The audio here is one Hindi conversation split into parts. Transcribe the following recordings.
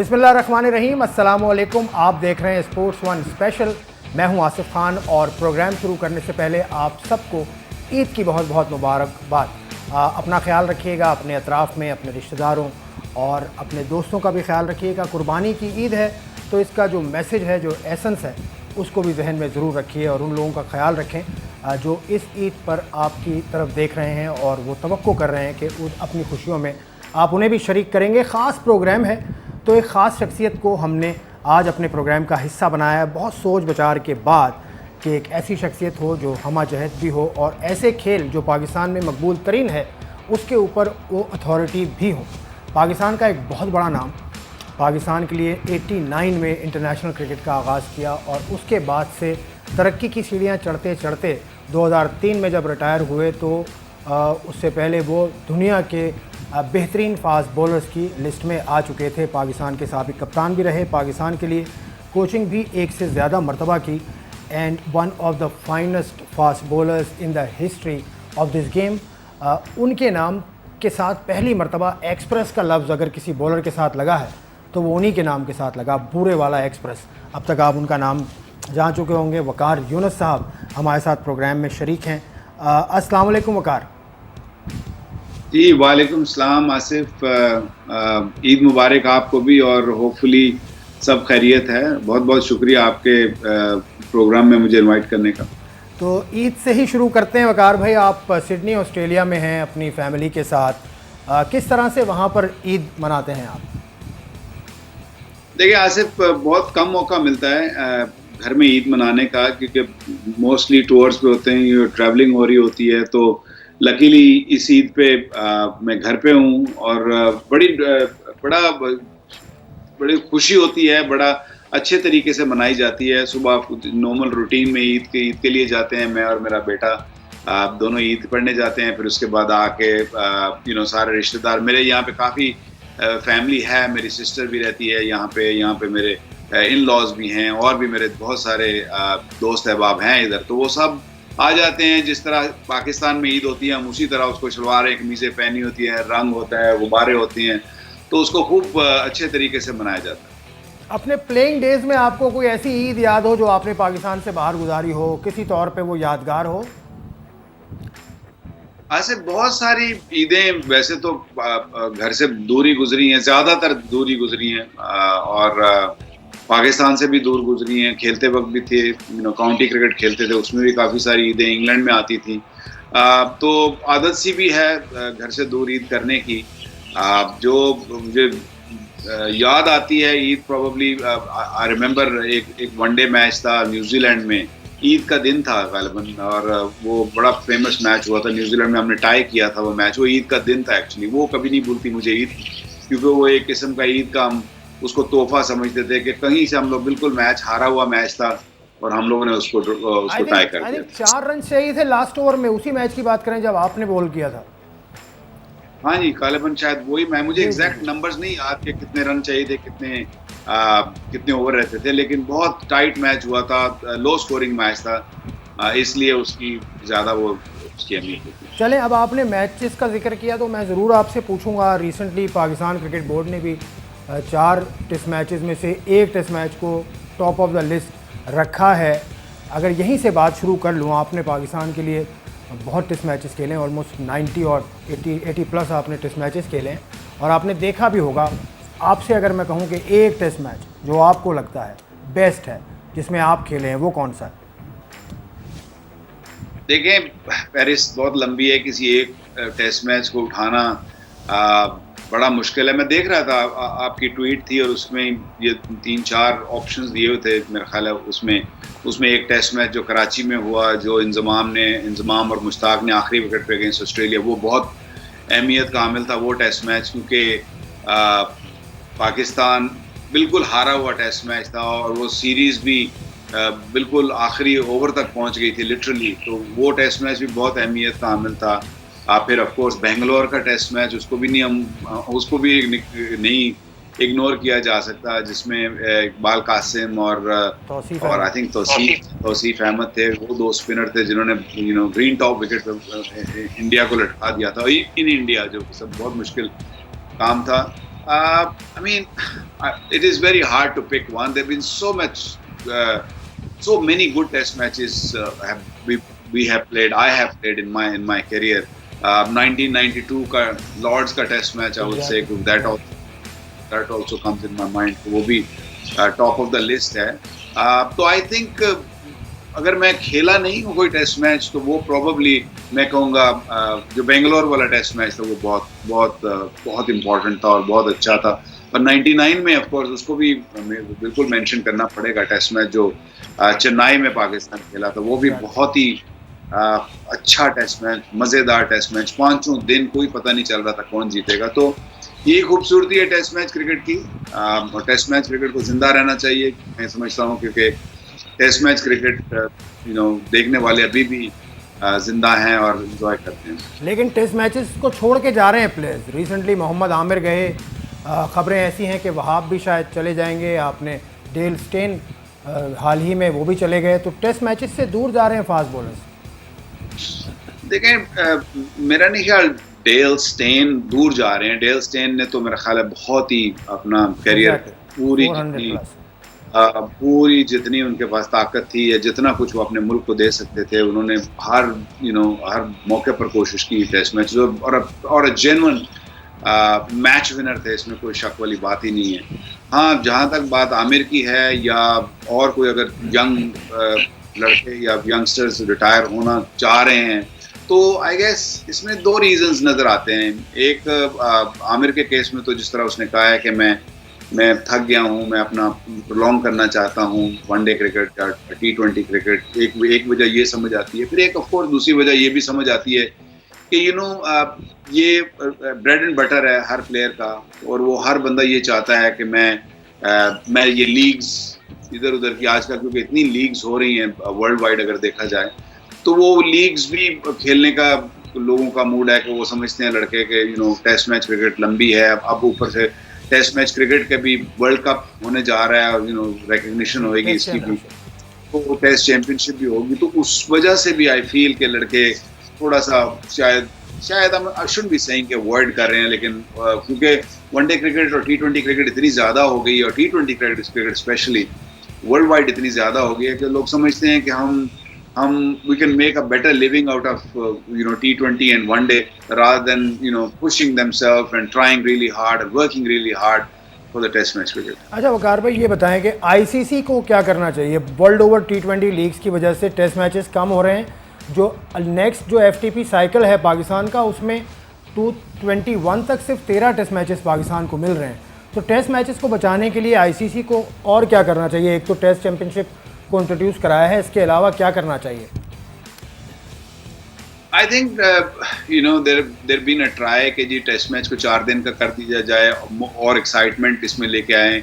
बिस्मिल्लाहिर्रहमानिर्रहीम, अस्सलामुअलैकुम। आप देख रहे हैं स्पोर्ट्स वन स्पेशल। मैं हूं आसिफ खान और प्रोग्राम शुरू करने से पहले आप सबको ईद की बहुत बहुत मुबारकबाद। अपना ख्याल रखिएगा, अपने अतराफ़ में अपने रिश्तेदारों और अपने दोस्तों का भी ख्याल रखिएगा। कुर्बानी की ईद है तो इसका जो मैसेज है, जो एसेंस है, उसको भी जहन में ज़रूर रखिए और उन लोगों का ख्याल रखें जो इस ईद पर आपकी तरफ देख रहे हैं और वो तवक्को कर रहे हैं कि अपनी खुशियों में आप उन्हें भी शरीक करेंगे। ख़ास प्रोग्राम है तो एक ख़ास शख्सियत को हमने आज अपने प्रोग्राम का हिस्सा बनाया है, बहुत सोच विचार के बाद, कि एक ऐसी शख्सियत हो जो हमा जहत भी हो और ऐसे खेल जो पाकिस्तान में मकबूल तरीन है उसके ऊपर वो अथॉरिटी भी हो। पाकिस्तान का एक बहुत बड़ा नाम, पाकिस्तान के लिए 89 में इंटरनेशनल क्रिकेट का आगाज़ किया और उसके बाद से तरक्की की सीढ़ियाँ चढ़ते चढ़ते 2003 में जब रिटायर हुए तो उससे पहले वो दुनिया के बेहतरीन फास्ट बॉलर्स की लिस्ट में आ चुके थे। पाकिस्तान के साबिक कप्तान भी रहे, पाकिस्तान के लिए कोचिंग भी एक से ज़्यादा मरतबा की, and one of the finest fast bowlers in the history of this game. उनके नाम के साथ पहली मरतबा एक्सप्रेस का लफ्ज़ अगर किसी बॉलर के साथ लगा है तो वो उन्हीं के नाम के साथ लगा, बूरे वाला एक्सप्रेस। अब तक आप उनका नाम जान चुके होंगे। वकार यूनुस साहब हमारे साथ प्रोग्राम में शरीक हैं। अस्सलाम वालेकुम वकार। जी वालेकुम सलाम आसिफ, ईद मुबारक आपको भी और होपफुली सब खैरियत है। बहुत बहुत शुक्रिया आपके प्रोग्राम में मुझे इनवाइट करने का। तो ईद से ही शुरू करते हैं वकार भाई। आप सिडनी ऑस्ट्रेलिया में हैं अपनी फैमिली के साथ, किस तरह से वहाँ पर ईद मनाते हैं आप? देखिए आसिफ, बहुत कम मौका मिलता है घर में ईद मनाने का, क्योंकि मोस्टली टूर्स पे होते हैं, ट्रैवलिंग हो रही होती है। तो लकीली इस ईद पे मैं घर पे हूँ और बड़ी खुशी होती है, बड़ा अच्छे तरीके से मनाई जाती है। सुबह नॉर्मल रूटीन में ईद के लिए जाते हैं, मैं और मेरा बेटा दोनों ईद पढ़ने जाते हैं। फिर उसके बाद आके सारे रिश्तेदार, मेरे यहाँ पे काफ़ी फैमिली है, मेरी सिस्टर भी रहती है यहाँ पे मेरे इन लॉज भी हैं और भी मेरे बहुत सारे दोस्त अहबाब हैं इधर। तो वो सब आ जाते हैं। जिस तरह पाकिस्तान में ईद होती है हम उसी तरह उसको शलवार कमीज़ें पहनी होती हैं, रंग होता है, गुब्बारे होती हैं, तो उसको खूब अच्छे तरीके से मनाया जाता है। अपने प्लेइंग डेज में आपको कोई ऐसी ईद याद हो जो आपने पाकिस्तान से बाहर गुजारी हो, किसी तौर पे वो यादगार हो? ऐसे बहुत सारी ईदें वैसे तो घर से दूरी गुजरी हैं, ज़्यादातर दूरी गुजरी हैं और पाकिस्तान से भी दूर गुजरी हैं। खेलते वक्त भी थे, काउंटी क्रिकेट खेलते थे, उसमें भी काफ़ी सारी ईदें इंग्लैंड में आती थी। तो आदत सी भी है घर से दूर ईद करने की। जो मुझे याद आती है ईद, प्रोबेबली आई रिमेंबर एक वनडे मैच था न्यूजीलैंड में, ईद का दिन था गालिबन, और वो बड़ा फेमस मैच हुआ था न्यूजीलैंड में, हमने टाई किया था वो मैच। वो ईद का दिन था एक्चुअली। वो कभी नहीं भूलती मुझे ईद, क्योंकि वो एक किस्म का ईद का हम उसको तोहफा समझते थे कि कहीं से हम लोग बिल्कुल मैच हारा हुआ मैच था और हम लोगों ने उसको टाई कर दिया। 4 रन चाहिए थे लास्ट ओवर में, उसी मैच की बात करें जब आपने बॉल किया था। हाँ जी, गालिबन शायद वही। मुझे एग्जैक्ट नंबर्स नहीं याद कि कितने रन चाहिए थे, कितने ओवर रहते थे, लेकिन बहुत टाइट मैच हुआ था, लो स्कोरिंग मैच था, इसलिए उसकी ज़्यादा वो उसकी अहमियत थी। चलें, अब आपने मैचेस का जिक्र किया तो मैं ज़रूर आपसे पूछूंगा। रिसेंटली पाकिस्तान क्रिकेट बोर्ड ने भी 4 टेस्ट मैचेस में से एक टेस्ट मैच को टॉप ऑफ द लिस्ट रखा है। अगर यहीं से बात शुरू कर लूँ, आपने पाकिस्तान के लिए बहुत टेस्ट मैचेस खेले, ऑलमोस्ट 90 और 80 प्लस आपने टेस्ट मैचेस खेले हैं और आपने देखा भी होगा। आपसे अगर मैं कहूँ कि एक टेस्ट मैच जो आपको लगता है बेस्ट है जिसमें आप खेले हैं, वो कौन सा है? देखें, पेरिस बहुत लंबी है, किसी एक टेस्ट मैच को उठाना बड़ा मुश्किल है। मैं देख रहा था आपकी ट्वीट थी और उसमें ये 3-4 ऑप्शंस दिए हुए थे मेरा ख्याल है। उसमें एक टेस्ट मैच जो कराची में हुआ, जो इंजमाम और मुश्ताक ने आखिरी विकेट पे अगेंस्ट ऑस्ट्रेलिया, वो बहुत अहमियत का हामिल था वो टेस्ट मैच, क्योंकि पाकिस्तान बिल्कुल हारा हुआ टेस्ट मैच था और वो सीरीज़ भी बिल्कुल आखिरी ओवर तक पहुंच गई थी लिटरली। तो वो टेस्ट मैच भी बहुत अहमियत का हामिल था। फिर ऑफ कोर्स बेंगलोर का टेस्ट मैच, उसको भी नहीं इग्नोर किया जा सकता, जिसमें इकबाल कासिम और आई थिंक तौसीफ अहमद थे। वो 2 स्पिनर थे जिन्होंने ग्रीन टॉप विकेट पे इंडिया को लटका दिया था इन इंडिया, जो सब बहुत मुश्किल काम था। I mean, it is very hard to pick one. There've been uh, so many good Test matches we have played. I have played in my career. 1992 का Lords का Test match, I would say that also comes in my mind. वो भी top of the list है. तो I think अगर मैं खेला नहीं हूँ कोई टेस्ट मैच तो वो प्रोबेबली मैं कहूँगा जो बेंगलोर वाला टेस्ट मैच था वो बहुत इम्पोर्टेंट था और बहुत अच्छा था। और 99 में ऑफ कोर्स उसको भी बिल्कुल मेंशन करना पड़ेगा, टेस्ट मैच जो चेन्नई में पाकिस्तान खेला था वो भी बहुत ही अच्छा टेस्ट मैच, मज़ेदार टेस्ट मैच। 5 दिन कोई पता नहीं चल रहा था कौन जीतेगा। तो ये खूबसूरती है टेस्ट मैच क्रिकेट की, और टेस्ट मैच क्रिकेट को जिंदा रहना चाहिए मैं समझता हूँ, क्योंकि टेस्ट मैच क्रिकेट देखने वाले अभी भी जिंदा हैं और एंजॉय करते हैं। लेकिन टेस्ट मैचेस को छोड़ के जा रहे हैं प्लेयर्स। रिसेंटली मोहम्मद आमिर गए, खबरें ऐसी हैं कि वहाब भी शायद चले जाएंगे। आपने डेल स्टेन हाल ही में वो भी चले गए, तो टेस्ट मैचेस से दूर जा रहे हैं फास्ट बॉलर्स। देखें, मेरा नहीं ख्याल डेल स्टेन दूर जा रहे हैं। डेल स्टेन ने तो मेरा ख्याल है बहुत ही अपना करियर पूरी जितनी उनके पास ताकत थी या जितना कुछ वो अपने मुल्क को दे सकते थे उन्होंने हर मौके पर कोशिश की टेस्ट मैच, और जेन्युइन मैच विनर थे, इसमें कोई शक वाली बात ही नहीं है। हाँ, जहाँ तक बात आमिर की है या और कोई अगर यंग लड़के या यंगस्टर्स रिटायर होना चाह रहे हैं तो आई गेस इसमें 2 रीजंस नज़र आते हैं। एक आमिर के केस में तो जिस तरह उसने कहा है कि मैं थक गया हूँ, मैं अपना प्रोलॉन्ग करना चाहता हूँ वनडे क्रिकेट या T20 क्रिकेट। एक वजह ये समझ आती है, फिर एक ऑफ कोर्स दूसरी वजह ये भी समझ आती है कि ये ब्रेड एंड बटर है हर प्लेयर का, और वो हर बंदा ये चाहता है कि मैं ये लीग्स इधर उधर की आजकल, क्योंकि इतनी लीग्स हो रही हैं वर्ल्ड वाइड अगर देखा जाए, तो वो लीग्स भी खेलने का लोगों का मूड है कि वो समझते हैं लड़के के टेस्ट मैच क्रिकेट लंबी है। अब ऊपर से टेस्ट मैच क्रिकेट के भी वर्ल्ड कप होने जा रहा है, रिकग्निशन होगी इसकी भी, तो टेस्ट चैंपियनशिप भी होगी, तो उस वजह से भी आई फील के लड़के थोड़ा सा शायद हम शुड बी सेइंग कि अवॉइड कर रहे हैं। लेकिन क्योंकि वनडे क्रिकेट और T20 क्रिकेट इतनी ज़्यादा हो गई है, और T20 cricket specially world wide इतनी ज़्यादा हो गई है कि लोग समझते हैं कि हम we can make a better living out of T20 and one day rather than pushing themselves and trying really hard and working really hard for the test match cricket. अच्छा वकार भाई, ये बताएं कि ICC को क्या करना चाहिए? वर्ल्ड ओवर T20 लीग्स की वजह से टेस्ट मैचेस कम हो रहे हैं। जो नेक्स्ट जो FTP साइकिल है पाकिस्तान का, उसमें 2021 तक सिर्फ 13 टेस्ट मैचेस पाकिस्तान को मिल रहे हैं। तो टेस्ट मैचेस को बचाने के लिए ICC को और क्या करना चाहिए? एक तो टेस्ट चैंपियनशिप को इंट्रोड्यूस कराया है, इसके अलावा क्या करना चाहिए? I think there been a try कि जी टेस्ट मैच को 4 दिन का कर दिया जाए और एक्साइटमेंट इसमें लेके आए।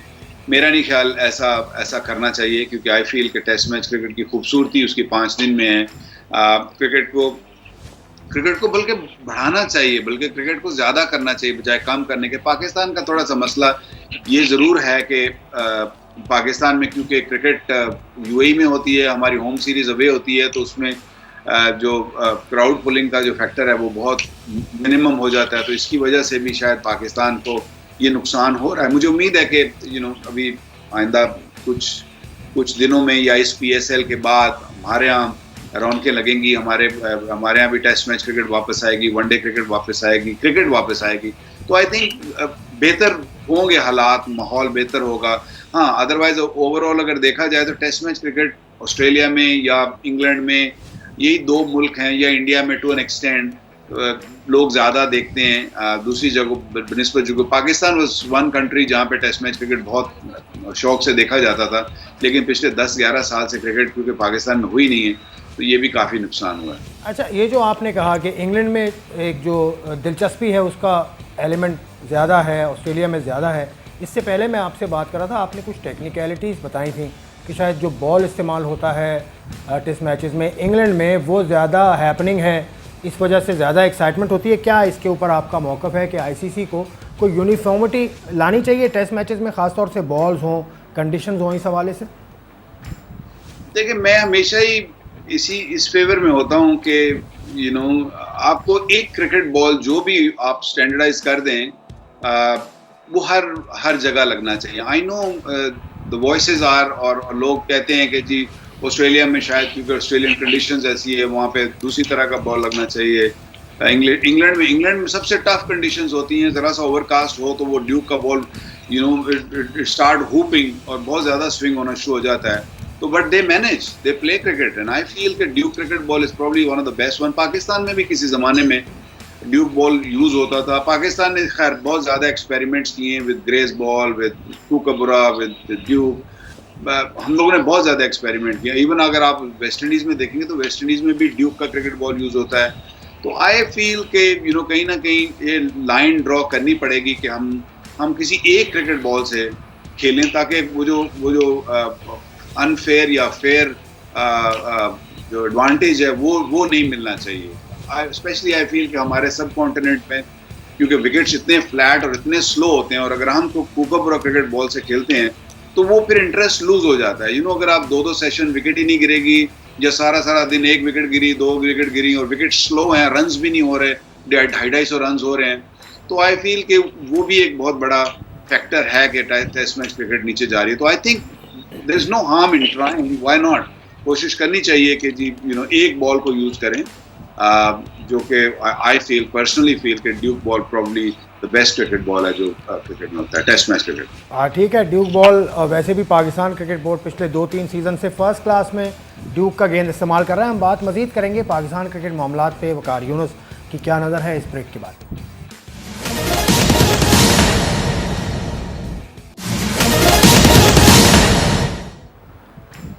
मेरा नहीं ख्याल ऐसा करना चाहिए, क्योंकि आई फील कि टेस्ट मैच क्रिकेट की खूबसूरती उसकी 5 दिन में है। क्रिकेट को बल्कि बढ़ाना चाहिए, बल्कि क्रिकेट को ज़्यादा करना चाहिए बजाय कम करने के। पाकिस्तान का थोड़ा सा मसला ये ज़रूर है कि पाकिस्तान में क्योंकि क्रिकेट UAE में होती है, हमारी होम सीरीज़ अवे होती है, तो उसमें जो क्राउड पुलिंग का जो फैक्टर है वो बहुत मिनिमम हो जाता है। तो इसकी वजह से भी शायद पाकिस्तान को ये नुकसान हो रहा है। मुझे उम्मीद है कि अभी आइंदा कुछ दिनों में या इस PSL के बाद हमारे यहाँ रौनकें लगेंगी, हमारे यहाँ भी टेस्ट मैच क्रिकेट वापस आएगी, वनडे क्रिकेट वापस आएगी, क्रिकेट वापस आएगी। तो आई थिंक बेहतर होंगे हालात, माहौल बेहतर होगा। हाँ, अदरवाइज ओवरऑल अगर देखा जाए तो टेस्ट मैच क्रिकेट ऑस्ट्रेलिया में या इंग्लैंड में, यही 2 मुल्क हैं, या इंडिया में टू एन एक्सटेंड लोग ज़्यादा देखते हैं। दूसरी जगह बनिस्बत जो पाकिस्तान वाज वन कंट्री जहाँ पे टेस्ट मैच क्रिकेट बहुत शौक से देखा जाता था, लेकिन पिछले 10-11 साल से क्रिकेट क्योंकि पाकिस्तान में हुई नहीं है, तो ये भी काफ़ी नुकसान हुआ है। अच्छा, ये जो आपने कहा कि इंग्लैंड में एक जो दिलचस्पी है उसका एलिमेंट ज़्यादा है, ऑस्ट्रेलिया में ज़्यादा है। इससे पहले मैं आपसे बात कर रहा था, आपने कुछ टेक्निकलिटीज़ बताई थी कि शायद जो बॉल इस्तेमाल होता है टेस्ट मैचेस में इंग्लैंड में वो ज़्यादा हैपनिंग है, इस वजह से ज़्यादा एक्साइटमेंट होती है। क्या इसके ऊपर आपका मौक़िफ़ है कि ICC को कोई यूनिफॉर्मिटी लानी चाहिए टेस्ट मैचेस में, ख़ासतौर से बॉल्स हों, कंडीशंस हों, इस हवाले से? देखिए, मैं हमेशा ही इस फेवर में होता हूँ कि आपको एक क्रिकेट बॉल जो भी आप स्टैंडर्डाइज कर दें, वो हर जगह लगना चाहिए। I know the voices are, और लोग कहते हैं कि जी ऑस्ट्रेलिया में शायद क्योंकि ऑस्ट्रेलियन कंडीशंस ऐसी है, वहाँ पे दूसरी तरह का बॉल लगना चाहिए। इंग्लैंड में सबसे टफ कंडीशंस होती हैं, जरा सा ओवरकास्ट हो तो वो ड्यूक का बॉल इट स्टार्ट हुपिंग और बहुत ज्यादा स्विंग होना शुरू हो जाता है। तो but they manage, they play cricket, and I feel कि Duke cricket ball is probably one of the best one. Pakistan में भी किसी जमाने में ड्यूक बॉल यूज होता था। पाकिस्तान ने खैर बहुत ज्यादा एक्सपेरिमेंट्स किए हैं with grace ball, with Kookaburra, with Duke. हम लोगों ने बहुत ज्यादा एक्सपेरिमेंट किया। इवन अगर आप वेस्ट इंडीज में देखेंगे तो वेस्ट इंडीज में भी ड्यूक का क्रिकेट बॉल यूज होता है। तो आई फील के कहीं ना कहीं ये लाइन ड्रॉ करनी पड़ेगी कि हम किसी एक क्रिकेट बॉल से खेलें, ताकि वो जो अनफेयर या फेयर जो एडवांटेज है वो नहीं मिलना चाहिए। स्पेशली आई फील कि हमारे सब कॉन्टिनेंट में क्योंकि विकेट्स इतने फ्लैट और इतने स्लो होते हैं, और अगर हम कूकाबुरा क्रिकेट बॉल से खेलते हैं तो वो फिर इंटरेस्ट लूज हो जाता है। अगर आप दो सेशन विकेट ही नहीं गिरेगी, या सारा दिन एक विकेट गिरी, 2 विकेट गिरी और विकेट स्लो हैं, रन्स भी नहीं हो रहे, 250 रन्स हो रहे हैं, तो आई फील कि वो भी एक बहुत बड़ा फैक्टर है कि टेस्ट मैच क्रिकेट नीचे जा रही है। तो I think there is no harm in trying, why not. कोशिश करनी चाहिए कि जी एक बॉल को यूज करें, जो कि आई फील पर्सनली फील कि Duke ball probably the best cricket ball है जो क्रिकेट में होता है, टेस्ट मैच क्रिकेट। ठीक है, ड्यूक बॉल वैसे भी पाकिस्तान क्रिकेट बोर्ड पिछले 2-3 सीज़न से फर्स्ट क्लास में ड्यूक का गेंद इस्तेमाल कर रहा है। हम बात मजीद करेंगे पाकिस्तान क्रिकेट मामलात पे वकार यूनुस की क्या नज़र है इस ब्रेक के बाद।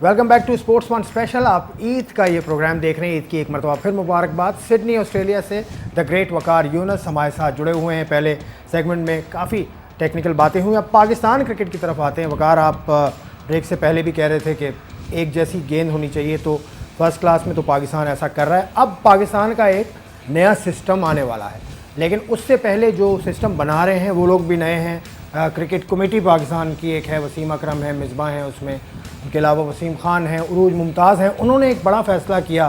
Welcome back to Sports One special. आप ईद का ये प्रोग्राम देख रहे हैं। ईद की एक मरतबा फिर मुबारकबाद। सिडनी ऑस्ट्रेलिया से द ग्रेट वकार यूनुस हमारे साथ जुड़े हुए हैं। पहले सेगमेंट में काफ़ी टेक्निकल बातें हुई। अब पाकिस्तान क्रिकेट की तरफ आते हैं। वकार, आप ब्रेक से पहले भी कह रहे थे कि एक जैसी गेंद होनी चाहिए, तो फर्स्ट क्लास में तो पाकिस्तान ऐसा कर रहा है। अब पाकिस्तान का एक नया सिस्टम आने वाला है, लेकिन उससे पहले जो सिस्टम बना रहे हैं वो लोग भी नए हैं। क्रिकेट कमेटी पाकिस्तान की एक है, वसीम अकरम है, मिसबा हैं उसमें, उनके अलावा वसीम ख़ान हैं, उरूज मुमताज़ हैं। उन्होंने एक बड़ा फ़ैसला किया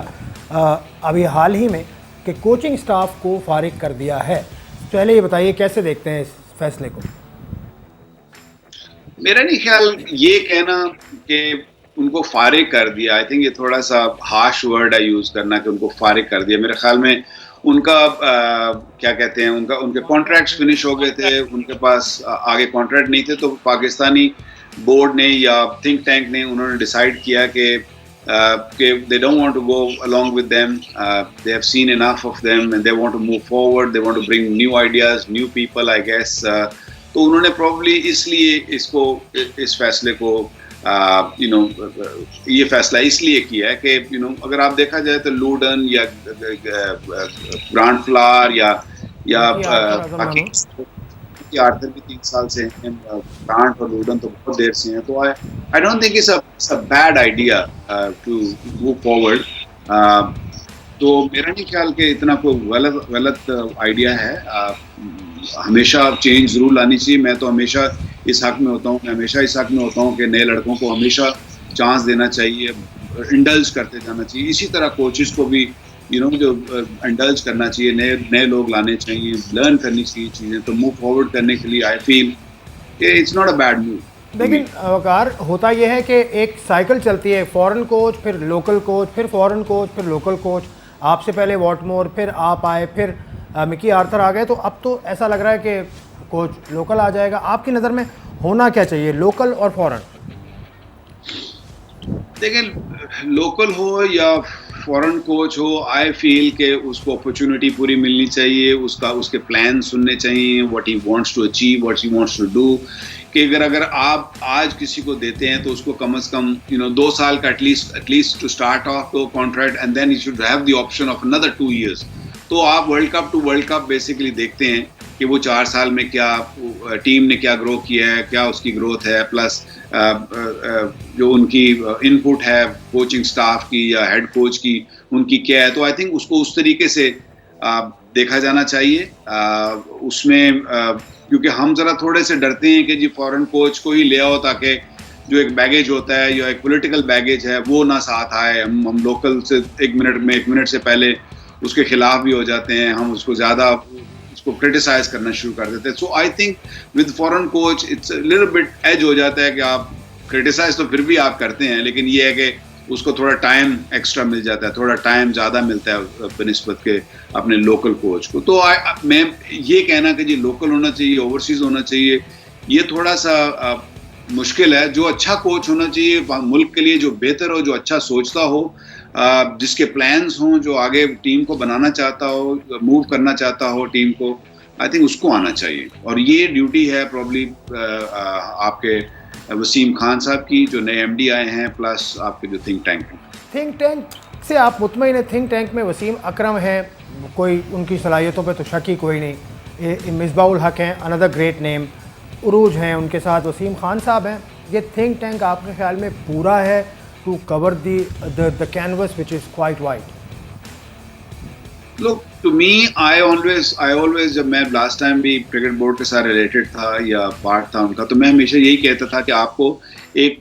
अभी हाल ही में कि कोचिंग स्टाफ को फारिग कर दिया है। पहले ये बताइए कैसे देखते हैं इस फैसले को? मेरा नहीं ख्याल ये कहना कि उनको फारिग कर दिया, आई थिंक ये थोड़ा सा हार्श वर्ड है यूज़ करना कि उनको फारिग कर दिया। मेरे ख्याल में उनका क्या कहते हैं, उनके कॉन्ट्रैक्ट्स फिनिश हो गए थे, उनके पास आगे कॉन्ट्रैक्ट नहीं थे, तो पाकिस्तानी बोर्ड ने या थिंक टैंक ने उन्होंने डिसाइड किया कि they don't want to go along with them, they have seen enough of them and they want to move forward, they want to bring new ideas, new people, I guess. तो उन्होंने probably इसलिए इस फैसले को ये फैसला इसलिए किया है कि अगर आप देखा जाए तो लूडन या ग्रांड फ्लावर या आर्थर भी 3 साल से हैं, ग्रांट और लूडन तो बहुत देर से हैं। तो I don't think it's a bad idea to move forward. तो मेरा नहीं ख्याल कि इतना कोई गलत आइडिया है। हमेशा चेंज जरूर लानी चाहिए। मैं तो हमेशा इस हक में होता हूँ कि नए लड़कों को हमेशा चांस देना चाहिए, इंडल्ज करते जाना चाहिए। इसी तरह कोचेस को भी जो इंडल्ज करना चाहिए, नए लोग लाने चाहिए, लर्न करनी चाहिए चीज़ें, तो मूव फॉरवर्ड करने के लिए आई फील कि it's not a bad move. लेकिन वकार, होता यह है कि एक साइकिल चलती है, फॉरेन कोच, फिर लोकल कोच, फिर फॉरेन कोच, फिर लोकल कोच। आपसे पहले वॉटमोर, फिर आप आए, फिर मिकी आर्थर आ गए। तो अब तो ऐसा लग रहा है कि कोच लोकल आ जाएगा। आपकी नज़र में होना क्या चाहिए, लोकल और फॉरेन? देखिए, लोकल हो या फॉरेन कोच हो, आई फील कि उसको अपॉर्चुनिटी पूरी मिलनी चाहिए, उसके प्लान सुनने चाहिए, what he wants to achieve, what he wants to do. कि अगर आप आज किसी को देते हैं तो उसको कम से कम 2 साल का एटलीस्ट टू स्टार्ट ऑफ तो contract, and then you should have the option of another 2 years। तो आप world cup to world cup basically देखते हैं कि वो 4 साल में क्या टीम ने क्या ग्रो किया है, क्या उसकी ग्रोथ है, प्लस जो उनकी इनपुट है कोचिंग स्टाफ की या हेड कोच की, उनकी क्या है। तो आई थिंक उसको उस तरीके से देखा जाना चाहिए। उसमें क्योंकि हम ज़रा थोड़े से डरते हैं कि जी फॉरेन कोच को ही ले आओ ताकि जो एक बैगेज होता है या एक पॉलिटिकल बैगेज है वो ना साथ आए। हम लोकल से 1 मिनट से पहले उसके खिलाफ भी हो जाते हैं, हम उसको उसको क्रिटिसाइज करना शुरू कर देते हैं. So I think with foreign coach it's little bit edge हो जाता है कि आप क्रिटिसाइज तो फिर भी आप करते हैं, लेकिन ये है कि उसको थोड़ा टाइम एक्स्ट्रा मिल जाता है, थोड़ा टाइम ज़्यादा मिलता है बनिस्बत के अपने लोकल कोच को. तो मैं ये कहना कि जी लोकल होना चाहिए, ओवरसीज होना चाहिए, ये थोड़ा सा मुश्किल है. जो अच्छा कोच होना चाहिए मुल्क के लिए, जो बेहतर हो, जो अच्छा सोचता हो, जिसके प्लान्स हों, जो आगे टीम को बनाना चाहता हो, मूव करना चाहता हो टीम को, आई थिंक उसको आना चाहिए. और ये ड्यूटी है प्रॉब्ली आपके वसीम खान साहब की, जो नए एमडी आए हैं, प्लस आपके जो थिंक टैंक हैं. थिंक टैंक से आप मुतमईन हैं? थिंक टैंक में वसीम अकरम हैं, कोई उनकी सलाहियतों पे तो शक ही कोई नहीं. मिसबाउल हक हैं, अनदर ग्रेट नेम. उरूज हैं, उनके साथ वसीम खान साहब हैं. ये थिंक टैंक आपके ख्याल में पूरा है to cover the canvas which is quite wide? Look, to me, I always जब मैं लास्ट टाइम भी क्रिकेट बोर्ड के साथ रिलेटेड था या पार्ट था उनका, तो मैं हमेशा यही कहता था कि आपको एक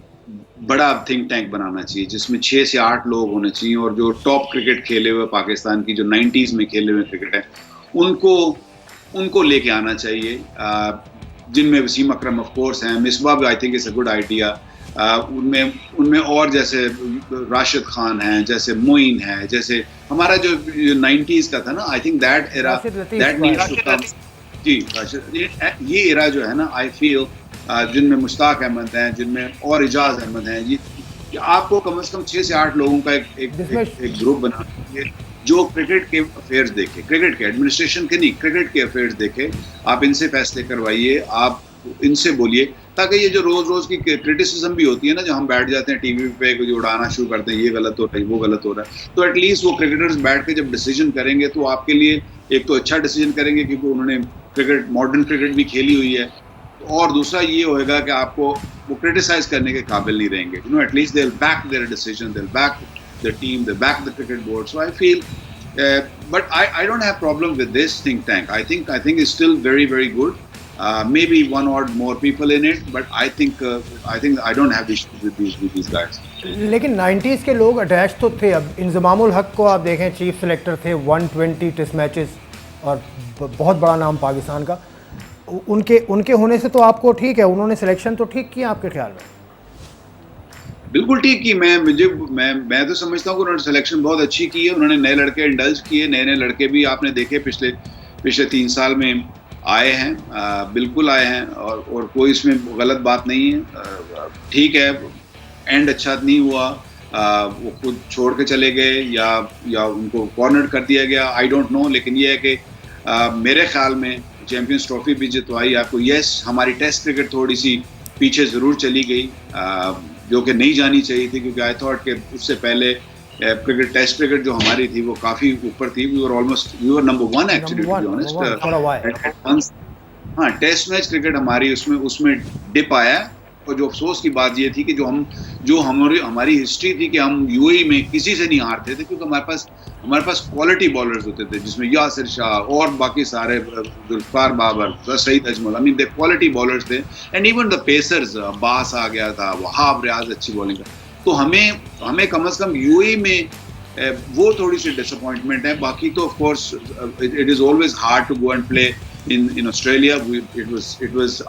बड़ा थिंक टैंक बनाना चाहिए जिसमें 6 से 8 लोग होने चाहिए, और जो टॉप क्रिकेट खेले हुए पाकिस्तान की, जो 90s में खेले हुए क्रिकेट है, उनको लेके आना चाहिए, जिनमें वसीम अकरम ऑफ कोर्स हैं, Misbah I think it's a good idea. उनमें और जैसे राशिद खान हैं, जैसे मोइन है, जैसे हमारा जो 90s का था ना, I think that era that needs to come. जी, ये एरा जो है ना, आई फील जिनमें मुश्ताक अहमद हैं, जिनमें और इजाज अहमद हैं, ये आपको कम से कम 6 से 8 लोगों का एक ग्रुप बनाना चाहिए जो क्रिकेट के अफेयर्स देखे, क्रिकेट के एडमिनिस्ट्रेशन के नहीं, क्रिकेट के अफेयर्स देखे. आप इनसे फैसले करवाइए, आप इनसे बोलिए, ताकि ये जो रोज की क्रिटिसिज्म भी होती है ना, जो हम बैठ जाते हैं टीवी पे कुछ उड़ाना शुरू करते हैं, ये गलत हो रहा है, वो गलत हो रहा है, तो एटलीस्ट वो क्रिकेटर्स बैठ के जब डिसीजन करेंगे तो आपके लिए एक तो अच्छा डिसीजन करेंगे क्योंकि उन्होंने क्रिकेट, मॉडर्न क्रिकेट भी खेली हुई है, और दूसरा ये होएगा कि आपको वो क्रिटिसाइज करने के काबिल नहीं रहेंगे. You know, at least they will back there decision, they will back the team, they back the cricket board. So I feel but I don't have problem with this think tank. I think it's still very, very good. Maybe one or more people in it, but I think I don't have issues with these guys. लेकिन 90s के लोग अटैच तो थे. अब इंजमामुल हक को आप देखें, चीफ सेलेक्टर थे, 120 टेस्ट मैचेस और बहुत बड़ा नाम पाकिस्तान का. उनके होने से तो आपको ठीक है, उन्होंने सिलेक्शन तो ठीक किया आपके ख्याल में? बिल्कुल ठीक की. मैं तो समझता हूँ कि उन्होंने सिलेक्शन बहुत अच्छी की है. उन्होंने नए लड़के इंडल्ज किए, नए लड़के भी आपने देखे पिछले 3 साल में आए हैं, बिल्कुल आए हैं, और कोई इसमें गलत बात नहीं है. ठीक है, एंड अच्छा नहीं हुआ, वो खुद छोड़ के चले गए या उनको कॉर्नर कर दिया गया, आई डोंट नो. लेकिन ये है कि मेरे ख्याल में चैंपियंस ट्रॉफी भी जितवाई आपको. यस, हमारी टेस्ट क्रिकेट थोड़ी सी पीछे ज़रूर चली गई, जो कि नहीं जानी चाहिए थी, क्योंकि आई थॉट कि उससे पहले क्रिकेट, टेस्ट क्रिकेट जो हमारी थी वो काफ़ी ऊपर थी. We were number 1 actually, to be honest. हाँ, टेस्ट मैच क्रिकेट हमारी उसमें डिप आया. और जो अफसोस की बात ये थी कि जो हमारी हिस्ट्री थी कि हम यूएई में किसी से नहीं हारते थे, क्योंकि हमारे पास क्वालिटी बॉलर्स होते थे, जिसमें यासिर शाह और बाकी सारे, Zulfiqar Babar, Saeed Ajmal, I mean the quality bowlers थे. And even the pacers, Abbas आ गया था, वहाब रियाज अच्छी बॉलिंग का. तो हमें कम से कम यूएई में वो थोड़ी सी डिसअपॉइंटमेंट है. बाकी तो of course it is always hard to go and play in Australia. It was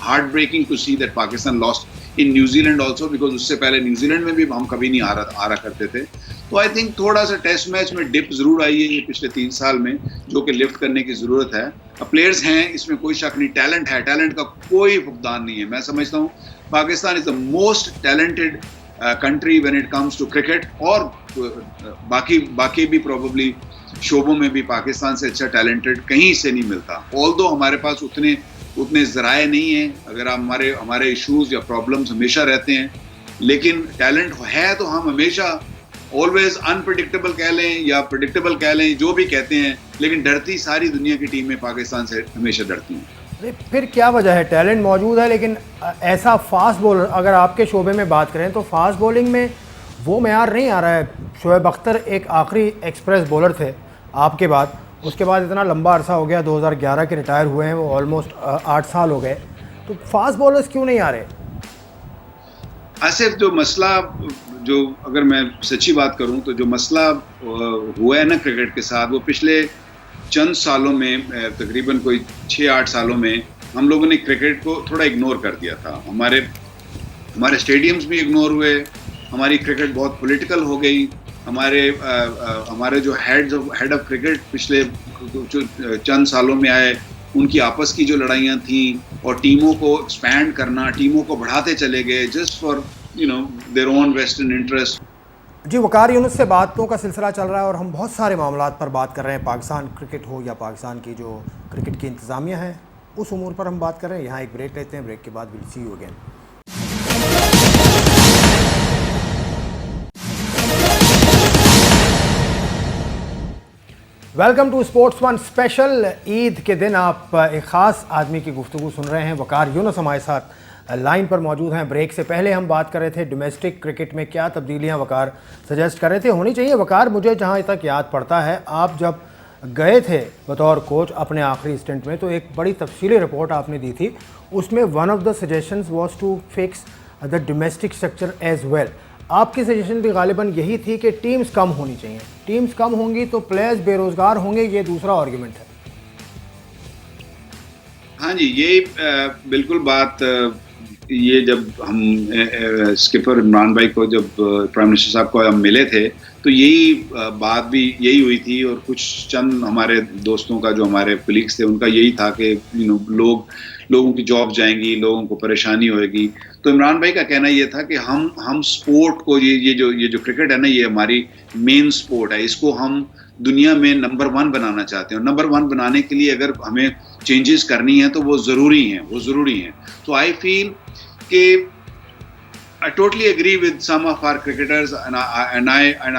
heartbreaking to see that Pakistan lost in New Zealand also, because उससे पहले न्यूजीलैंड में भी हम कभी नहीं आ रहा करते थे. तो आई थिंक थोड़ा सा टेस्ट मैच में डिप जरूर आई है ये पिछले 3 साल में, जो कि लिफ्ट करने की जरूरत है. प्लेयर्स हैं, इसमें कोई शक नहीं, टैलेंट है, टैलेंट का कोई फुकदान नहीं है. मैं समझता हूँ Pakistan is the most talented country when it comes to cricket, और बाकी भी प्रोबेबली शोबों में भी पाकिस्तान से अच्छा टैलेंटेड कहीं से नहीं मिलता. ऑल्दो हमारे पास उतने ज़राए नहीं हैं, अगर हमारे इश्यूज या प्रॉब्लम्स हमेशा रहते हैं, लेकिन टैलेंट है तो हम हमेशा ऑलवेज अनप्रेडिक्टेबल कह लें या प्रेडिक्टेबल कह लें, जो भी कहते हैं, लेकिन डरती सारी दुनिया की टीमें पाकिस्तान से हमेशा डरती हैं. फिर क्या वजह है? टैलेंट मौजूद है, लेकिन ऐसा फास्ट बॉलर, अगर आपके शोबे में बात करें तो फास्ट बॉलिंग में वो मेयार नहीं आ रहा है. शोएब अख्तर एक आखिरी एक्सप्रेस बॉलर थे आपके बाद, उसके बाद इतना लंबा अरसा हो गया, 2011 के रिटायर हुए हैं वो, ऑलमोस्ट 8 साल हो गए. तो फास्ट बॉलर्स क्यों नहीं आ रहे? आसिफ, जो मसला, जो अगर मैं सच्ची बात करूं तो जो मसला हुआ है ना क्रिकेट के साथ, वो पिछले चंद सालों में तकरीबन कोई 6-8 सालों में हम लोगों ने क्रिकेट को थोड़ा इग्नोर कर दिया था। हमारे स्टेडियम्स भी इग्नोर हुए, हमारी क्रिकेट बहुत पॉलिटिकल हो गई, हमारे जो हेड ऑफ क्रिकेट पिछले चंद सालों में आए, उनकी आपस की जो लड़ाइयाँ थी और टीमों को एक्सपैंड करना, टीमों को बढ़ाते चले गए just for their own western interest. जी, वकार यूनुस से बातों का सिलसिला चल रहा है और हम बहुत सारे मामलात पर बात कर रहे हैं, पाकिस्तान क्रिकेट हो या पाकिस्तान की जो क्रिकेट की इंतज़ामिया है उस उमूर पर हम बात कर रहे हैं। यहाँ एक ब्रेक लेते हैं, ब्रेक के बाद will see you again. Welcome to Sports One special. Eid के दिन आप एक ख़ास आदमी की गुफ्तगू सुन रहे हैं। वकार यूनुस हमारे साथ लाइन पर मौजूद हैं। ब्रेक से पहले हम बात कर रहे थे डोमेस्टिक क्रिकेट में क्या तब्दीलियां वकार सजेस्ट कर रहे थे होनी चाहिए। वकार, मुझे जहां तक याद पड़ता है, आप जब गए थे बतौर कोच अपने आखिरी स्टेंट में तो एक बड़ी तफसीली रिपोर्ट आपने दी थी। उसमें one of the suggestions was to fix the domestic structure as well. आपकी सजेशन भी गालिबन यही थी कि टीम्स कम होनी चाहिए, टीम्स कम होंगी तो प्लेयर्स बेरोज़गार होंगे, ये दूसरा आर्गुमेंट है। हाँ जी, ये बिल्कुल बात, ये जब हम स्किपर इमरान भाई को, जब प्राइम मिनिस्टर साहब को हम मिले थे तो यही बात भी यही हुई थी और कुछ चंद हमारे दोस्तों का, जो हमारे कलीग्स थे, उनका यही था कि लोगों की जॉब जाएंगी, लोगों को परेशानी होएगी। तो इमरान भाई का कहना ये था कि हम स्पोर्ट को, ये जो क्रिकेट है ना, ये हमारी मेन स्पोर्ट है, इसको हम दुनिया में नंबर 1 बनाना चाहते हैं। नंबर 1 बनाने के लिए अगर हमें चेंजेस करनी है तो वो ज़रूरी हैं। तो आई फील कि I totally agree with some of our cricketers and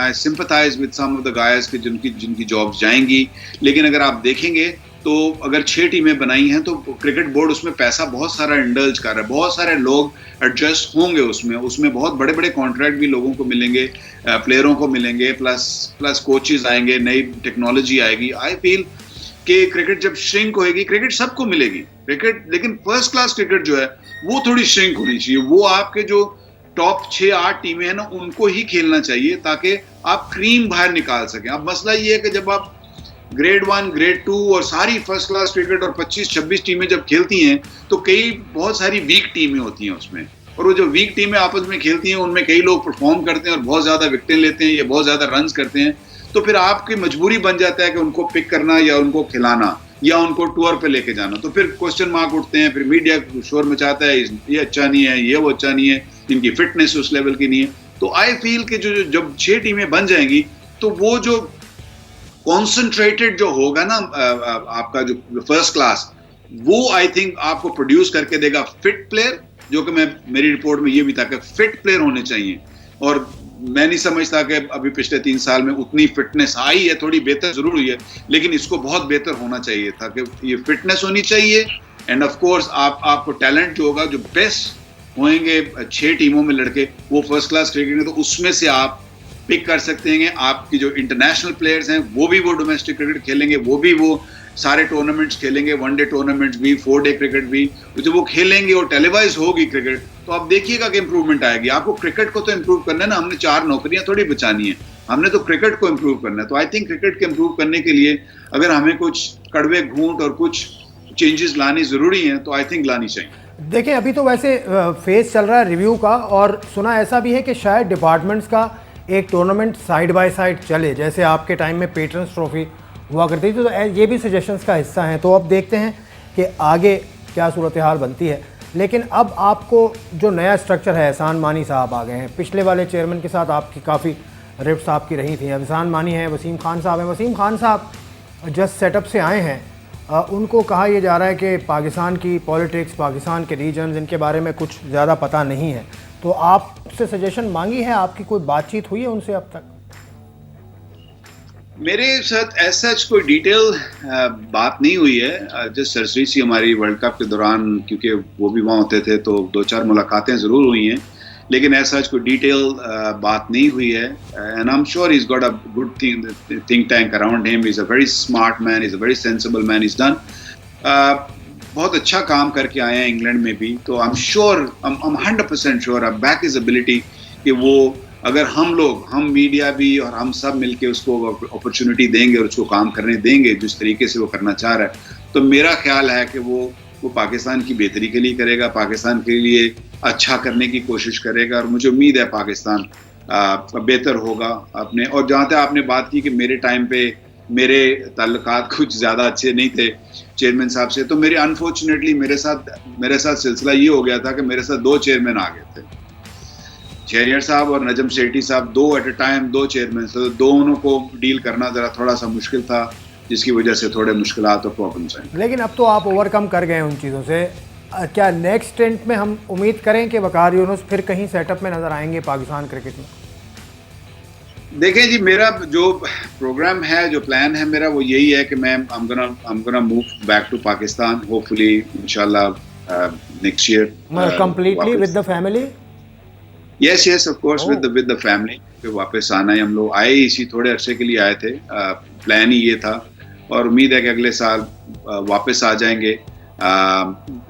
I sympathize with some of the guys कि जिनकी जॉब्स जाएंगी। लेकिन अगर आप देखेंगे तो अगर 6 टीमें बनाई हैं तो क्रिकेट बोर्ड उसमें पैसा बहुत सारा इंडल्ज कर रहा है, बहुत सारे लोग एडजस्ट होंगे उसमें बहुत बड़े बड़े कॉन्ट्रैक्ट भी लोगों को मिलेंगे, प्लेयरों को मिलेंगे, प्लस कोचेज आएंगे, नई टेक्नोलॉजी आएगी। आई फील कि क्रिकेट जब श्रिंक होएगी, क्रिकेट सबको मिलेगी क्रिकेट, लेकिन फर्स्ट क्लास क्रिकेट जो है वो थोड़ी श्रिंक होनी चाहिए। वो आपके जो टॉप 6-8 टीमें हैं ना, उनको ही खेलना चाहिए ताकि आप क्रीम बाहर निकाल सकें। अब मसला ये है कि जब आप ग्रेड 1, ग्रेड 2 और सारी फर्स्ट क्लास क्रिकेट और 25-26 टीमें जब खेलती हैं तो बहुत सारी वीक टीमें होती हैं उसमें, और वो जो वीक टीमें आपस में खेलती हैं उनमें कई लोग परफॉर्म करते हैं और बहुत ज़्यादा विकेटें लेते हैं या बहुत ज़्यादा रन्स करते हैं। तो फिर आपकी मजबूरी बन जाता है कि उनको पिक करना या उनको खिलाना या उनको टूर पे लेके जाना। तो फिर क्वेश्चन मार्क उठते हैं, फिर मीडिया शोर मचाता है, ये अच्छा नहीं है, ये वो अच्छा नहीं है, इनकी फिटनेस उस लेवल की नहीं है। तो आई फील कि जब 6 टीमें बन जाएंगी तो वो जो कॉन्सेंट्रेटेड जो होगा ना आपका जो फर्स्ट क्लास, वो आई थिंक आपको प्रोड्यूस करके देगा फिट प्लेयर, जो कि मेरी रिपोर्ट में ये भी था कि फिट प्लेयर होने चाहिए। और मैं नहीं समझता कि अभी पिछले 3 साल में उतनी फिटनेस आई है, थोड़ी बेहतर जरूर हुई है, लेकिन इसको बहुत बेहतर होना चाहिए था कि ये फिटनेस होनी चाहिए। एंड ऑफ कोर्स आपको टैलेंट जो होगा, जो बेस्ट होंगे 6 टीमों में लड़के, वो फर्स्ट क्लास क्रिकेट में, तो उसमें से आप पिक कर सकते हैं। आपकी जो इंटरनेशनल प्लेयर्स हैं वो डोमेस्टिक क्रिकेट खेलेंगे, वो सारे टूर्नामेंट्स खेलेंगे, 1 डे टूर्नामेंट्स भी, 4 डे क्रिकेट भी, तो जब वो खेलेंगे और टेलीवाइज होगी क्रिकेट, तो आप देखिएगा कि इंप्रूवमेंट आएगी। आपको क्रिकेट को तो इंप्रूव करना है ना, हमने 4 नौकरियां थोड़ी बचानी है, हमने तो क्रिकेट को इंप्रूव करना है। तो आई थिंक क्रिकेट को इंप्रूव करने के लिए अगर हमें कुछ कड़वे घूंट और कुछ चेंजेस लानी जरूरी हैं तो आई थिंक लानी चाहिए। देखिए, अभी तो वैसे फेज चल रहा है रिव्यू का, और सुना ऐसा भी है कि शायद डिपार्टमेंट्स का एक टूर्नामेंट साइड बाय साइड चले, जैसे आपके टाइम में पेट्रन्स ट्रॉफी हुआ करती थी। तो ये भी सजेशंस का हिस्सा हैं। तो अब देखते हैं कि आगे क्या सूरत हाल बनती है। लेकिन अब आपको जो नया स्ट्रक्चर है, एहसान मानी साहब आ गए हैं। पिछले वाले चेयरमैन के साथ आपकी काफ़ी रिफ्ट्स आपकी रही थी। एहसान मानी हैं, वसीम खान साहब हैं। वसीम खान साहब जस्ट सेटअप से आए हैं, उनको कहा यह जा रहा है कि पाकिस्तान की पॉलिटिक्स, पाकिस्तान के रीजन, इनके बारे में कुछ ज़्यादा पता नहीं है। तो आपसे सजेशन मांगी है, आपकी कोई बातचीत हुई है उनसे अब तक? मेरे साथ ऐसा कोई डिटेल बात नहीं हुई है। जस्ट सरसरी सी हमारी वर्ल्ड कप के दौरान, क्योंकि वो भी वहाँ होते थे, तो 2-4 मुलाकातें ज़रूर हुई हैं, लेकिन ऐसा कोई डिटेल बात नहीं हुई है। And I am sure he is got a good think tank around him. Is a very smart man, is a very sensible man, is done बहुत अच्छा काम करके आए हैं इंग्लैंड में भी। तो I am sure, I am 100% sure, I back his ability कि वो अगर हम मीडिया भी और हम सब मिलके उसको अपॉर्चुनिटी देंगे और उसको काम करने देंगे जिस तरीके से वो करना चाह रहा है, तो मेरा ख्याल है कि वो पाकिस्तान की बेहतरी के लिए करेगा, पाकिस्तान के लिए अच्छा करने की कोशिश करेगा और मुझे उम्मीद है पाकिस्तान बेहतर होगा अपने। और जहाँ तक आपने बात की कि मेरे टाइम पे मेरे ताल्लुकात कुछ ज़्यादा अच्छे नहीं थे चेयरमैन साहब से, तो मेरे अनफॉर्चुनेटली मेरे साथ सिलसिला ये हो गया था कि मेरे साथ 2 चेयरमैन आ गए थे, शहरियार साहब और नजम सेठी साहब, 2 एट ए टाइम 2 चेयरमैन, तो दोनों को डील करना ज़रा थोड़ा सा मुश्किल था, जिसकी वजह से थोड़े मुश्किलात और प्रॉब्लम्स हैं। लेकिन अब तो आप ओवरकम कर गए उन चीज़ों से। क्या नेक्स्ट स्टेंट में हम उम्मीद करें कि वकार यूनुस फिर कहीं सेटअप में नज़र आएंगे पाकिस्तान क्रिकेट में? देखें जी, मेरा जो प्रोग्राम है, जो प्लान है मेरा, वो यही है कि मैं I'm gonna move back to Pakistan, hopefully इंशाल्लाह next year. Completely with the family? Yes, of course, with the family. फिर वापस आना है, हम लोग आए इसी थोड़े अरसे के लिए आए थे, प्लान ही ये था और उम्मीद है कि अगले साल वापस आ जाएंगे।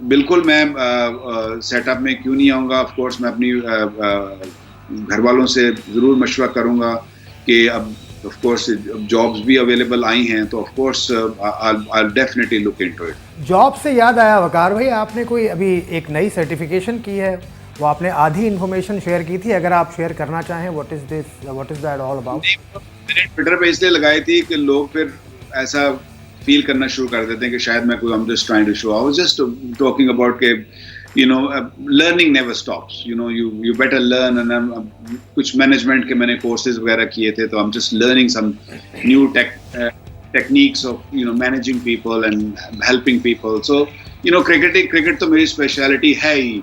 बिल्कुल मैं सेटअप में क्यों नहीं आऊँगा, ऑफ कोर्स मैं अपनी घर वालों से ज़रूर मशवरा करूँगा कि अब ऑफ कोर्स जॉब्स भी अवेलेबल आई हैं, तो of course I'll definitely look into it. Job से याद आया वकार भाई, आपने कोई अभी एक नई सर्टिफिकेशन की है, वो आपने आधी इन्फॉर्मेशन शेयर की थी, अगर आप शेयर करना चाहें, what is that all about? मैंने ट्विटर पे इसलिए लगाई थी कि लोग फिर ऐसा फील करना शुरू कर देते हैं कि शायद मैं कोई I'm just trying to show, I was just talking about के learning never stops, you better learn, and कुछ मैनेजमेंट के मैंने कोर्सेज वगैरह किए थे, तो I'm just learning some new techniques of managing people and helping people. So cricket तो मेरी स्पेशलिटी है ही,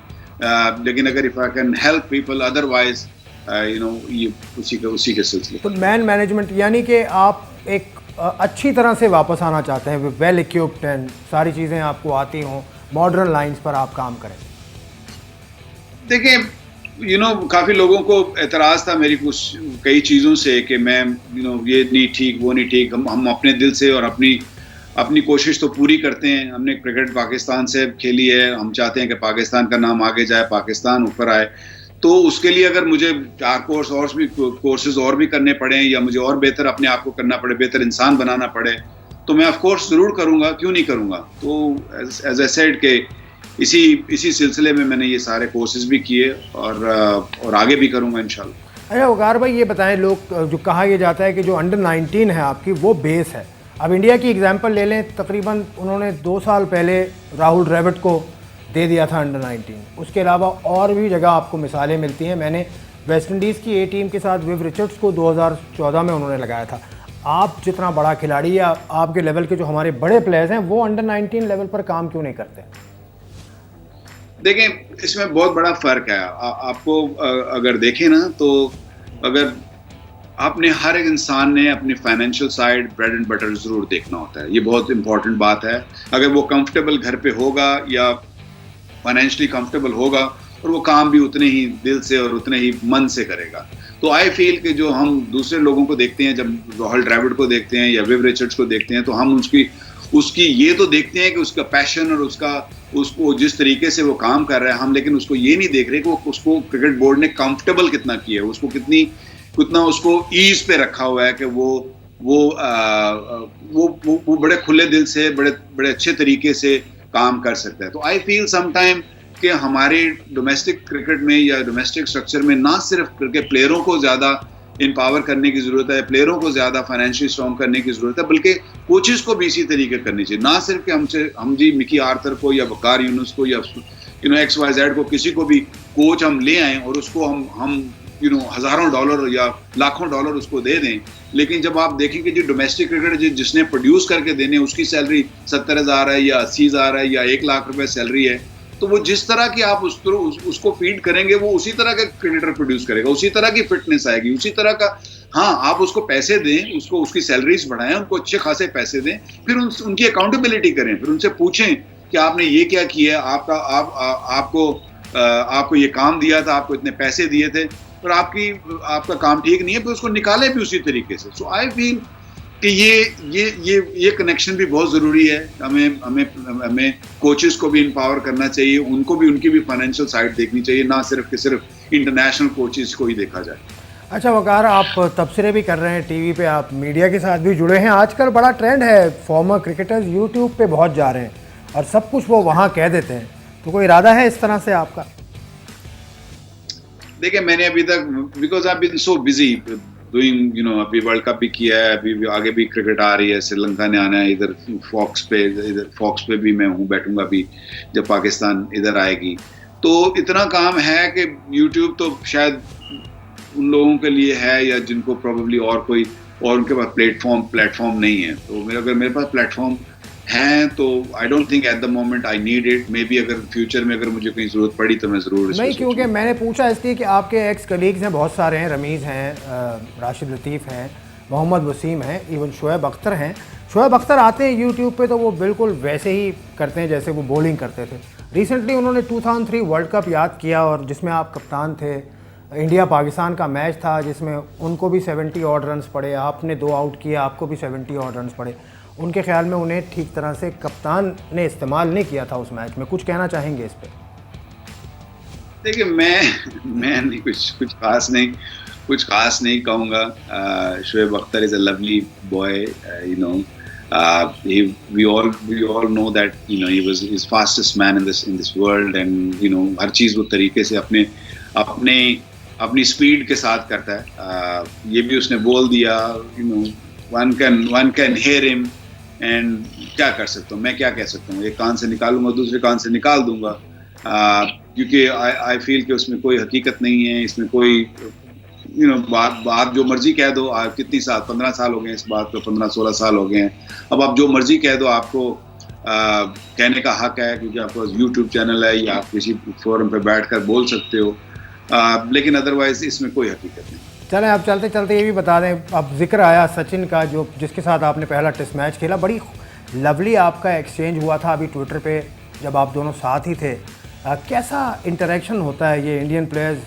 लेकिन अगर if I can help people otherwise ये उसी के सिलसिले। तो मैन मैनेजमेंट यानी कि आप एक अच्छी तरह से वापस आना चाहते हैं, वेल इक्विप्ड एंड सारी चीज़ें आपको आती हों, मॉडर्न लाइंस पर आप काम करें। देखिए काफ़ी लोगों को एतराज़ था मेरी कई चीज़ों से कि मैं ये नहीं ठीक, वो नहीं ठीक। हम अपने दिल से और अपनी कोशिश तो पूरी करते हैं। हमने क्रिकेट पाकिस्तान से खेली है, हम चाहते हैं कि पाकिस्तान का नाम आगे जाए, पाकिस्तान ऊपर आए। तो उसके लिए अगर मुझे 4 कोर्सेज और भी करने पड़े या मुझे और बेहतर अपने आप को करना पड़े, बेहतर इंसान बनाना पड़े, तो मैं ऑफ कोर्स ज़रूर करूँगा, क्यों नहीं करूँगा। तो एज आई सेड के इसी सिलसिले में मैंने ये सारे कोर्सेज भी किए और आगे भी करूँगा इंशाल्लाह। अच्छा वकार भाई, ये बताएं, लोग जो कहा यह जाता है कि जो अंडर 19 है आपकी, वो बेस है। अब इंडिया की एग्जांपल ले लें, तकरीबन उन्होंने 2 साल पहले राहुल द्रविड़ को दे दिया था अंडर 19। उसके अलावा और भी जगह आपको मिसालें मिलती हैं। मैंने वेस्ट इंडीज़ की A टीम के साथ विव रिचर्ड्स को 2014 में उन्होंने लगाया था। आप जितना बड़ा खिलाड़ी या आपके लेवल के जो हमारे बड़े प्लेयर्स हैं, वो अंडर 19 लेवल पर काम क्यों नहीं करते? देखें, इसमें बहुत बड़ा फ़र्क है। आपको अगर देखें ना, तो अगर आपने हर एक इंसान ने अपनी financial side, bread and butter ज़रूर देखना होता है। ये बहुत इंपॉर्टेंट बात है। अगर वो कंफर्टेबल घर पे होगा या फाइनेंशियली कंफर्टेबल होगा, और वो काम भी उतने ही दिल से और उतने ही मन से करेगा। तो आई फील कि जो हम दूसरे लोगों को देखते हैं, जब राहुल द्रविड़ को देखते हैं या विव रिचर्ड्स को देखते हैं, तो हम उसकी ये तो देखते हैं कि उसका पैशन और उसको जिस तरीके से वो काम कर रहा है हम, लेकिन उसको ये नहीं देख रहे कि उसको क्रिकेट बोर्ड ने कंफर्टेबल कितना किया है, उसको कितना उसको ईज पे रखा हुआ है कि वो बड़े खुले दिल से, बड़े अच्छे तरीके से काम कर सकता है। तो आई फील समटाइम कि हमारे डोमेस्टिक क्रिकेट में या डोमेस्टिक स्ट्रक्चर में ना सिर्फ क्रिकेट प्लेयरों को ज़्यादा एम्पावर करने की ज़रूरत है, प्लेयरों को ज़्यादा फाइनेंशियली स्ट्रॉन्ग करने की ज़रूरत है, बल्कि कोचेस को भी इसी तरीके करनी चाहिए। ना सिर्फ कि हम जी मिकी आर्थर को या वकार यूनुस को या XYZ को, किसी को भी कोच हम ले आएँ और उसको हम हज़ारों डॉलर या लाखों डॉलर उसको दे दें, लेकिन जब आप देखें कि जो डोमेस्टिक क्रिकेट जिसने प्रोड्यूस करके देने, उसकी सैलरी 70,000 है या 80,000 है या 1 लाख रुपए सैलरी है, तो वो जिस तरह की आप उसको फीड करेंगे, वो उसी तरह का क्रिकेटर प्रोड्यूस करेगा, उसी तरह की फिटनेस आएगी, उसी तरह का। हाँ, आप उसको पैसे दें, उसकी सैलरीज बढ़ाएं, उनको अच्छे खासे पैसे दें, फिर उनकी अकाउंटेबिलिटी करें, फिर उनसे पूछें कि आपने ये क्या किया, आपको ये काम दिया था, आपको इतने पैसे दिए थे, पर आपका काम ठीक नहीं है, फिर उसको निकाले भी उसी तरीके से। सो आई फील कि ये कनेक्शन भी बहुत ज़रूरी है। हमें कोचेस को भी एम्पावर करना चाहिए, उनको भी उनकी भी फाइनेंशियल साइड देखनी चाहिए, ना सिर्फ इंटरनेशनल कोचेस को ही देखा जाए। अच्छा वकार, आप तबसरे भी कर रहे हैं टीवी पे, आप मीडिया के साथ भी जुड़े हैं। आजकल बड़ा ट्रेंड है, फॉर्मर क्रिकेटर्स यूट्यूब पे बहुत जा रहे हैं और सब कुछ वो वहाँ कह देते हैं, तो कोई इरादा है इस तरह से आपका? देखिए मैंने अभी तक, because I been so busy doing, अभी वर्ल्ड कप भी किया है, अभी भी आगे भी क्रिकेट आ रही है, श्रीलंका ने आना है, इधर फॉक्स पे भी मैं हूँ, बैठूंगा भी जब पाकिस्तान इधर आएगी। तो इतना काम है कि यूट्यूब तो शायद उन लोगों के लिए है या जिनको प्रोबेबली और कोई और उनके पास प्लेटफॉर्म नहीं है। तो अगर मेरे पास प्लेटफॉर्म हैं तो I don't think at the moment I need it. May be अगर फ्यूचर में अगर मुझे कहीं ज़रूरत पड़ी तो मैं ज़रूर नहीं, क्योंकि मैंने पूछा इसलिए कि आपके एक्स कलीग्स हैं, बहुत सारे हैं, रमीज़ हैं, राशिद लतीफ़ हैं, मोहम्मद वसीम हैं, इवन शोएब अख्तर हैं। शोएब अख्तर आते हैं यूट्यूब पे तो वो बिल्कुल वैसे ही करते हैं जैसे वो बॉलिंग करते थे। रिसेंटली उन्होंने 2003 वर्ल्ड कप याद किया और जिसमें आप कप्तान थे, इंडिया पाकिस्तान का मैच था जिसमें उनको भी 70 ऑड रन्स पड़े, आपने 2 आउट किया, आपको भी 70 ऑड रन्स पड़े। उनके ख्याल में उन्हें ठीक तरह से कप्तान ने इस्तेमाल नहीं किया था उस मैच में। कुछ कहना चाहेंगे इस पे? देखिए मैं नहीं, कुछ खास नहीं कहूँगा। Shoaib Akhtar is a lovely boy, we all know that he was his fastest man in this world, and हर चीज़ वो तरीके से अपनी स्पीड के साथ करता है। ये भी उसने बोल दिया, one can hear him, and क्या कर सकता हूँ मैं, क्या कह सकता हूँ, एक कान से निकालूंगा दूसरे कान से निकाल दूंगा, क्योंकि आई फील कि उसमें कोई हकीकत नहीं है, इसमें कोई बात जो मर्जी कह दो। आप कितनी साल, 15 साल हो गए इस बात को, 15-16 साल हो गए हैं। अब आप जो मर्जी कह दो, आपको कहने का हक है, क्योंकि आपके पास यूट्यूब चैनल है या आप किसी फोरम पे बैठकर बोल सकते हो, लेकिन अदरवाइज इसमें कोई हकीकत नहीं। चलें, अब चलते चलते ये भी बता दें, अब जिक्र आया सचिन का, जिसके साथ आपने पहला टेस्ट मैच खेला, बड़ी लवली आपका एक्सचेंज हुआ था अभी ट्विटर पे जब आप दोनों साथ ही थे। कैसा इंटरेक्शन होता है ये इंडियन प्लेयर्स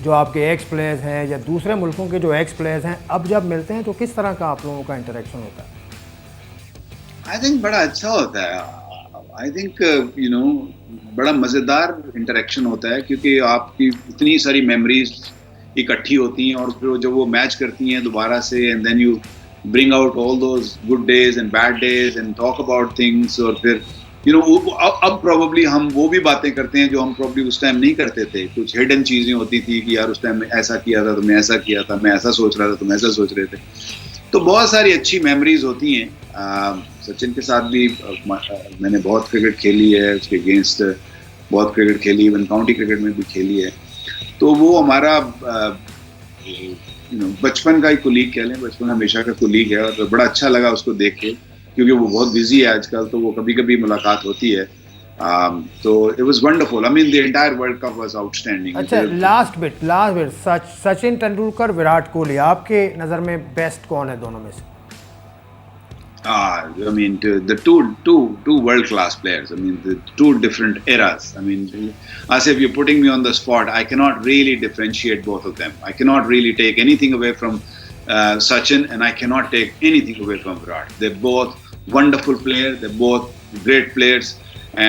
जो आपके एक्स प्लेयर्स हैं या दूसरे मुल्कों के जो एक्स प्लेयर्स हैं, अब जब मिलते हैं तो किस तरह का आप लोगों का इंटरेक्शन होता है? आई थिंक बड़ा अच्छा होता है। आई थिंक बड़ा मज़ेदार इंटरेक्शन होता है, क्योंकि आपकी इतनी सारी मेमोरीज इकट्ठी होती हैं और फिर जब वो मैच करती हैं दोबारा से, and then you bring out all those good days and bad days and talk about things. और फिर अब प्रोबेबली हम वो भी बातें करते हैं जो हम प्रोबेबली उस टाइम नहीं करते थे। कुछ हिडन चीज़ें होती थी कि यार उस टाइम में ऐसा किया था, तुमने ऐसा किया था, मैं ऐसा सोच रहा था, तुम ऐसा सोच रहे थे। तो बहुत सारी अच्छी मेमोरीज होती हैं। सचिन के साथ भी मैंने बहुत क्रिकेट खेली है, उसके अगेंस्ट बहुत क्रिकेट खेली, इवन काउंटी क्रिकेट में भी खेली है। तो वो हमारा बचपन का ही कुलीग कह लें, बचपन हमेशा का कुलीग है, और बड़ा अच्छा लगा उसको देख के, क्योंकि वो बहुत बिजी है आजकल, तो वो कभी कभी मुलाकात होती है। तो it was wonderful. I mean the entire world cup was outstanding. अच्छा, लास्ट बिट सचिन तेंदुलकर, विराट कोहली, आपके नज़र में बेस्ट कौन है दोनों में से? I mean, the two world-class players. I mean, the two different eras. I mean, as if you're putting me on the spot, I cannot really differentiate both of them. I cannot really take anything away from Sachin, and I cannot take anything away from Virat. They're both wonderful players. They're both great players.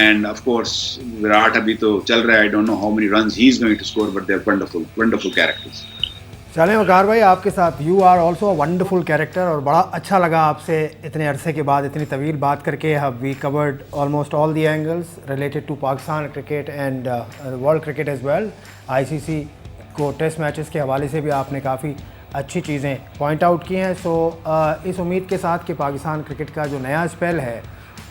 And of course, Virat abhi to chal raha hai. I don't know how many runs he's going to score, but they're wonderful characters. चलें वकार भाई, आपके साथ you are also a wonderful character, और बड़ा अच्छा लगा आपसे इतने अरसे के बाद इतनी तवील बात करके। We covered almost all the angles related to Pakistan cricket and world cricket as well. ICC को टेस्ट मैचेस के हवाले से भी आपने काफ़ी अच्छी चीज़ें पॉइंट आउट की हैं। सो इस उम्मीद के साथ कि पाकिस्तान क्रिकेट का जो नया स्पेल है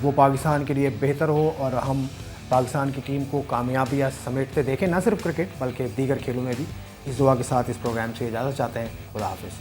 वो पाकिस्तान के लिए बेहतर हो और हम पाकिस्तान की टीम को कामयाबियाँ समेटते देखें, न सिर्फ क्रिकेट बल्कि दीगर खेलों में भी। इस दुआ के साथ इस प्रोग्राम से इजाज़त चाहते हैं। खुदा हाफिज़।